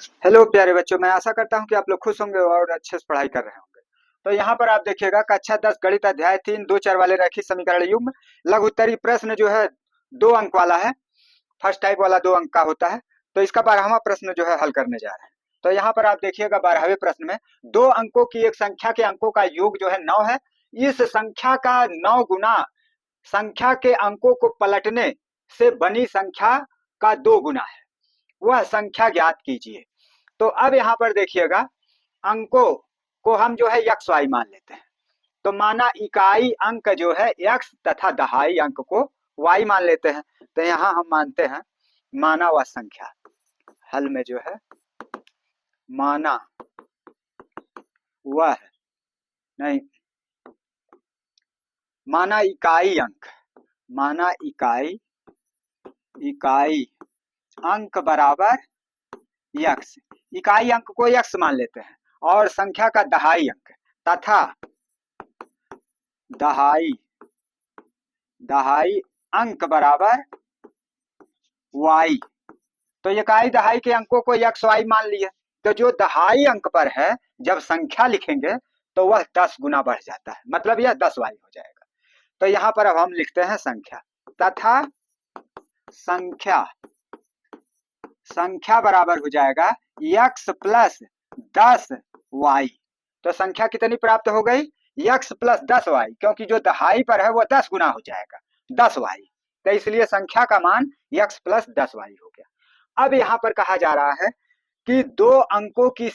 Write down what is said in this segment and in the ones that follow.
Hello प्यारे बच्चों, मैं आशा करता हूँ कि आप लोग खुश होंगे और अच्छे से पढ़ाई कर रहे होंगे। तो यहाँ पर आप देखिएगा कक्षा 10 गणित अध्याय 3 दो चर वाले रैखिक समीकरण युग्म लघु उत्तरीय प्रश्न जो है 2 अंक वाला है। फर्स्ट टाइप वाला 2 अंक का होता है। तो इसका 12वां प्रश्न जो है हल करने जा रहे हैं। तो यहाँ पर आप देखिएगा 12वें प्रश्न में 2 अंकों की एक संख्या के अंकों का योग जो है 9 है। इस संख्या का 9 गुना संख्या के अंकों को पलटने से बनी संख्या का 2 गुना है, वह संख्या ज्ञात कीजिए। तो अब यहाँ पर देखिएगा अंकों को हम जो है एक्स वाई मान लेते हैं। तो माना इकाई अंक जो है एक्स तथा दहाई अंक को वाई मान लेते हैं। तो यहाँ हम मानते हैं माना वह संख्या, हल में जो है माना वह नहीं, माना इकाई अंक, माना इकाई अंक बराबर एक्स, इकाई अंक को एक्स मान लेते हैं और संख्या का दहाई अंक तथा दहाई अंक बराबर वाई। तो इकाई दहाई के अंकों को एक्स वाई मान लिए। तो जो दहाई अंक पर है जब संख्या लिखेंगे तो वह 10 गुना बढ़ जाता है, मतलब यह 10 वाई हो जाएगा। तो यहाँ पर अब हम लिखते हैं संख्या तथा संख्या बराबर हो जाएगा x प्लस 10 वाई। तो संख्या कितनी प्राप्त हो गई? x प्लस 10 वाई, क्योंकि जो दहाई पर है वो 10 गुना हो जाएगा 10 वाई। तो इसलिए संख्या का मान x प्लस 10 वाई हो गया। अब यहाँ पर कहा जा रहा है कि 2 अंकों की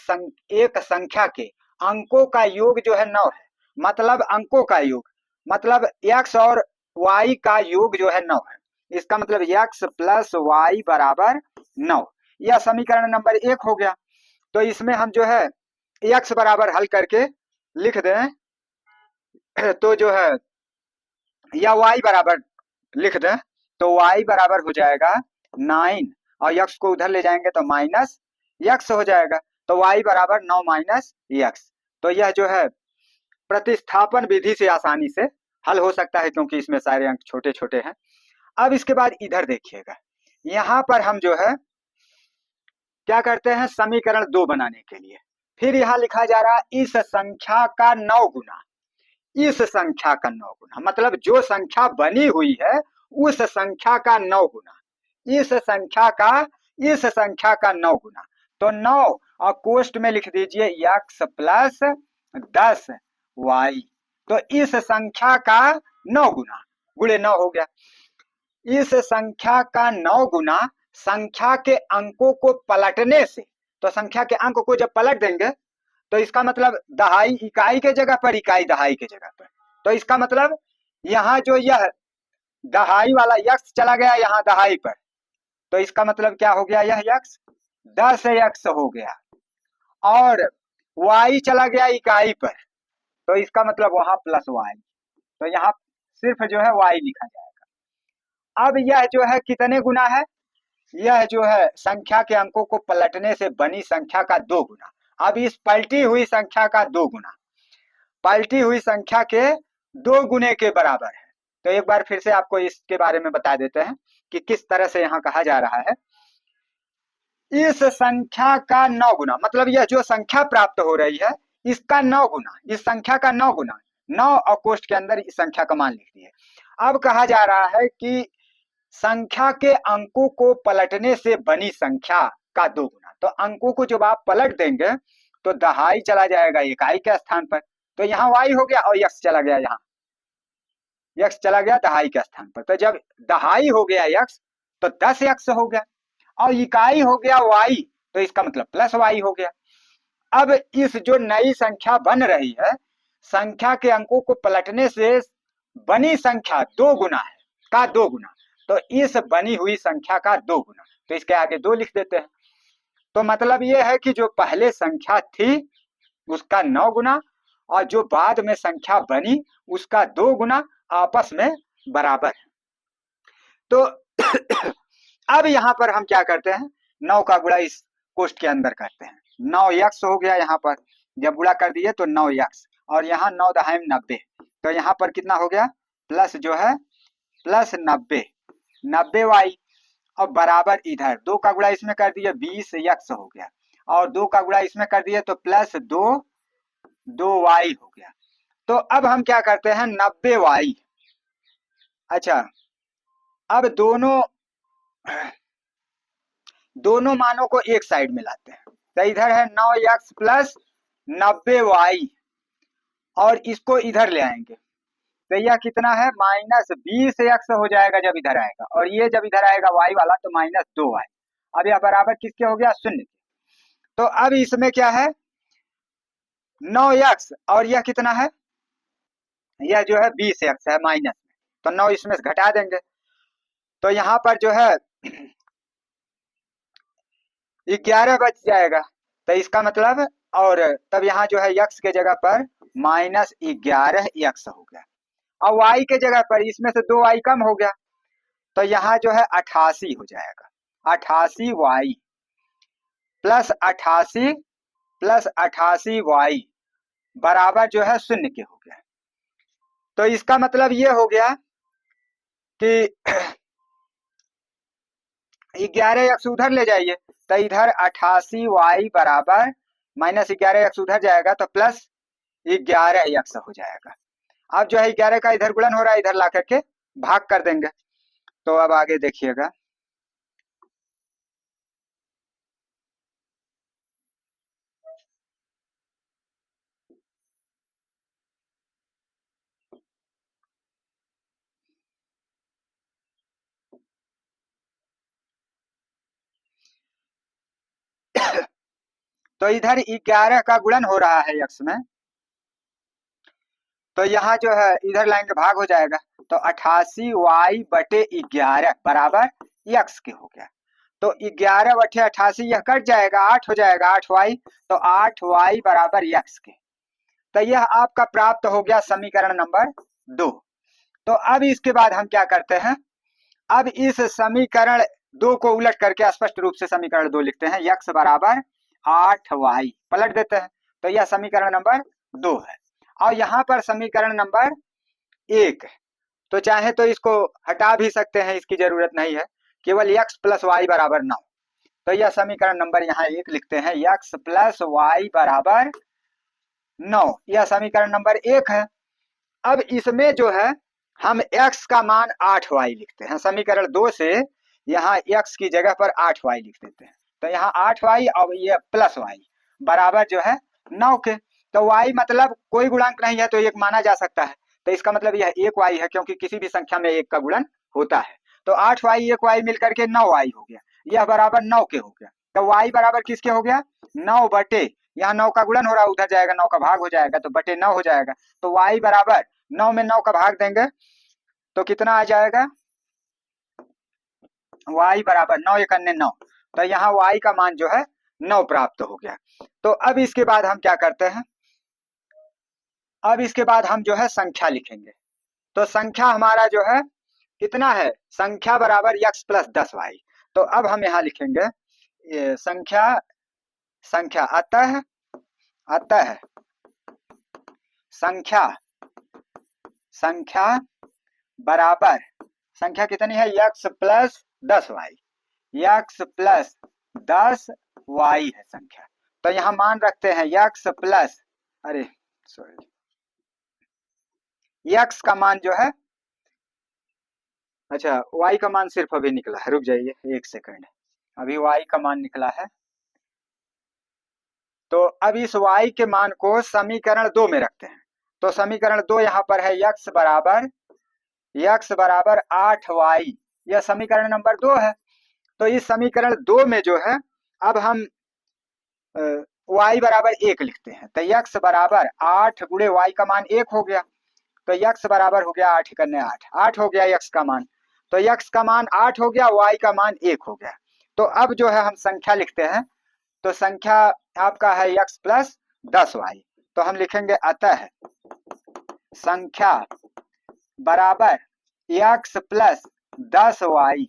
एक संख्या के अंकों का योग जो है 9 है, मतलब अंकों का योग, मतलब x और y का योग जो है 9 है। इसका मतलब x प्लस वाई बराबर 9। यह समीकरण नंबर 1 हो गया। तो इसमें हम जो है x बराबर हल करके लिख दें तो जो है या y बराबर लिख दें तो y बराबर हो जाएगा 9 और x को उधर ले जाएंगे तो माइनस x हो जाएगा। तो y बराबर 9 माइनस x। तो यह जो है प्रतिस्थापन विधि से आसानी से हल हो सकता है, क्योंकि इसमें सारे अंक छोटे छोटे हैं। अब इसके बाद इधर देखिएगा, यहाँ पर हम जो है क्या करते हैं, समीकरण 2 बनाने के लिए फिर यहाँ लिखा जा रहा है इस संख्या का 9 गुना, इस संख्या का 9 गुना, मतलब जो संख्या बनी हुई है उस संख्या का 9 गुना, इस संख्या का 9 गुना। तो 9 और कोष्ट में लिख दीजिए x प्लस 10 वाई। तो इस संख्या का 9 गुना गुणे 9 हो गया। इस संख्या का 9 गुना संख्या के अंकों को पलटने से, तो संख्या के अंक को जब पलट देंगे तो इसका मतलब दहाई इकाई के जगह पर, इकाई दहाई के जगह पर। तो इसका मतलब यहाँ जो यह दहाई वाला x चला गया यहाँ दहाई पर, तो इसका मतलब क्या हो गया, यह x 10x हो गया और y चला गया इकाई पर, तो इसका मतलब वहां प्लस y। तो यहाँ सिर्फ जो है y लिखा जाएगा। अब यह जो है कितने गुना है, यह जो है संख्या के अंकों को पलटने से बनी संख्या का 2 गुना। अब इस पलटी हुई संख्या का 2 गुना पलटी हुई संख्या के 2 गुने के बराबर है। तो एक बार फिर से आपको इसके बारे में बता देते हैं कि किस तरह से यहाँ कहा जा रहा है। इस संख्या का 9 गुना, मतलब यह जो संख्या प्राप्त हो रही है इसका 9 गुना, इस संख्या का 9 गुना, 9 और कोष्ठ के अंदर इस संख्या का मान लिख दिए। अब कहा जा रहा है कि संख्या के अंकों को पलटने से बनी संख्या का 2 गुना। तो अंकों को जब आप पलट देंगे तो दहाई चला जाएगा इकाई के स्थान पर, तो यहाँ y हो गया और x चला गया, यहाँ x चला गया दहाई के स्थान पर। तो जब दहाई हो गया x तो 10x हो गया और इकाई हो गया y, तो इसका मतलब प्लस y हो गया। अब इस जो नई संख्या बन रही है, संख्या के अंकों को पलटने से बनी संख्या 2 गुना है, का 2 गुना, तो इस बनी हुई संख्या का 2 गुना, तो इसके आगे 2 लिख देते हैं। तो मतलब यह है कि जो पहले संख्या थी उसका 9 गुना और जो बाद में संख्या बनी उसका 2 गुना आपस में बराबर है। तो अब यहाँ पर हम क्या करते हैं, 9 का गुणा इस कोष्ठ के अंदर करते हैं। 9x हो गया, यहाँ पर जब गुणा कर दिए तो 9x और यहाँ 9 दहाई 90, तो यहाँ पर कितना हो गया, प्लस जो है प्लस 90y और बराबर इधर 2 का गुणा इसमें कर दिए 20x हो गया और 2 का गुणा इसमें कर दिए तो प्लस 2y हो गया। तो अब हम क्या करते हैं 90y। अच्छा, अब दोनों मानों को एक साइड में लाते हैं। तो इधर है 9x प्लस 90y और इसको इधर ले आएंगे तो यह कितना है -20x हो जाएगा जब इधर आएगा, और ये जब इधर आएगा y वाला तो -2y। अब यह बराबर किसके हो गया, 0। तो अब इसमें क्या है 9x और यह कितना है, यह जो है 20x है माइनस में, तो 9 इसमें से घटा देंगे तो यहाँ पर जो है 11 बच जाएगा। तो इसका मतलब, और तब यहाँ जो है x के जगह पर -11x हो गया। और y के जगह पर इसमें से 2y कम हो गया तो यहाँ जो है 88 हो जाएगा। 88y प्लस 88y बराबर जो है 0 के हो गया। तो इसका मतलब ये हो गया कि 11x उधर ले जाइए तो इधर 88y बराबर -11x उधर जाएगा तो प्लस 11x हो जाएगा। अब जो है 11 का इधर गुणन हो रहा है, इधर ला करके भाग कर देंगे। तो अब आगे देखिएगा, तो इधर 11 का गुणन हो रहा है x में, तो यहाँ जो है इधर लाएंगे भाग हो जाएगा तो 88y बटे 11 बराबर x के हो गया। तो 11 बटे 88 यह कट जाएगा, 8 हो जाएगा, 8y, तो 8y बराबर x के। तो यह आपका प्राप्त हो गया समीकरण नंबर 2। तो अब इसके बाद हम क्या करते हैं, अब इस समीकरण 2 को उलट करके स्पष्ट रूप से समीकरण 2 लिखते हैं, x बराबर 8y पलट देते हैं तो यह समीकरण नंबर 2 है। और यहाँ पर समीकरण नंबर 1, तो चाहे तो इसको हटा भी सकते हैं, इसकी जरूरत नहीं है, केवल x प्लस वाई बराबर 9। तो यह समीकरण नंबर यहाँ 1 लिखते हैं, x प्लस वाई बराबर 9, यह समीकरण नंबर 1 है। अब इसमें जो है हम x का मान 8y लिखते हैं, समीकरण 2 से यहाँ x की जगह पर 8y लिख देते हैं। तो यहाँ 8y और ये प्लस y बराबर जो है 9 के। तो y मतलब कोई गुणांक नहीं है तो 1 माना जा सकता है, तो इसका मतलब यह 1y है क्योंकि किसी भी संख्या में 1 का गुणन होता है। तो 8y 1y मिलकर के 9y हो गया, यह बराबर 9 के हो गया। तो y बराबर किसके हो गया, 9 बटे, यहाँ 9 का गुणन हो रहा है उधर जाएगा 9 का भाग हो जाएगा तो बटे 9 हो जाएगा। तो y बराबर 9 में 9 का भाग देंगे तो कितना आ जाएगा, y बराबर 9 एक अन्य 9, तो यहाँ y का मान जो है 9 प्राप्त हो गया। तो अब इसके बाद हम क्या करते हैं, अब इसके बाद हम जो है संख्या लिखेंगे। तो संख्या हमारा जो है कितना है, संख्या बराबर x प्लस 10y। तो अब हम यहाँ लिखेंगे ये संख्या अतः संख्या बराबर, संख्या कितनी है, x plus 10y, x plus 10y है संख्या। तो यहाँ मान रखते हैं x प्लस, अरे सॉरी, x का मान जो है, अच्छा y का मान सिर्फ अभी निकला है, रुक जाइए 1 सेकंड, अभी y का मान निकला है। तो अब इस y के मान को समीकरण 2 में रखते हैं। तो समीकरण 2 यहाँ पर है x बराबर 8y, यह समीकरण नंबर 2 है। तो इस समीकरण 2 में जो है अब हम y बराबर 1 लिखते हैं। तो x बराबर 8 गुणे y का मान 1 हो गया, तो x बराबर हो गया 8 करने 8 हो गया x का मान। तो x का मान 8 हो गया, y का मान 1 हो गया। तो अब जो है हम संख्या लिखते हैं, तो संख्या आपका है x प्लस 10y। तो हम लिखेंगे अतः संख्या बराबर x प्लस 10y।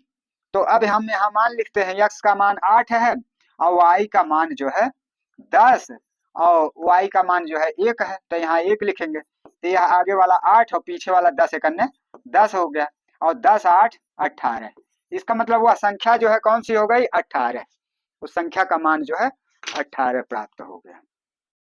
तो अब हम यहाँ मान लिखते हैं, x का मान 8 है और y का मान जो है 10 और y का मान जो है 1 है, तो यहाँ 1 लिखेंगे। तो यह आगे वाला 8 और पीछे वाला 10 एक अन्य 10 हो गया, और 10 8 18। इसका मतलब वह संख्या जो है कौन सी हो गई, 18। उस संख्या का मान जो है 18 प्राप्त हो गया।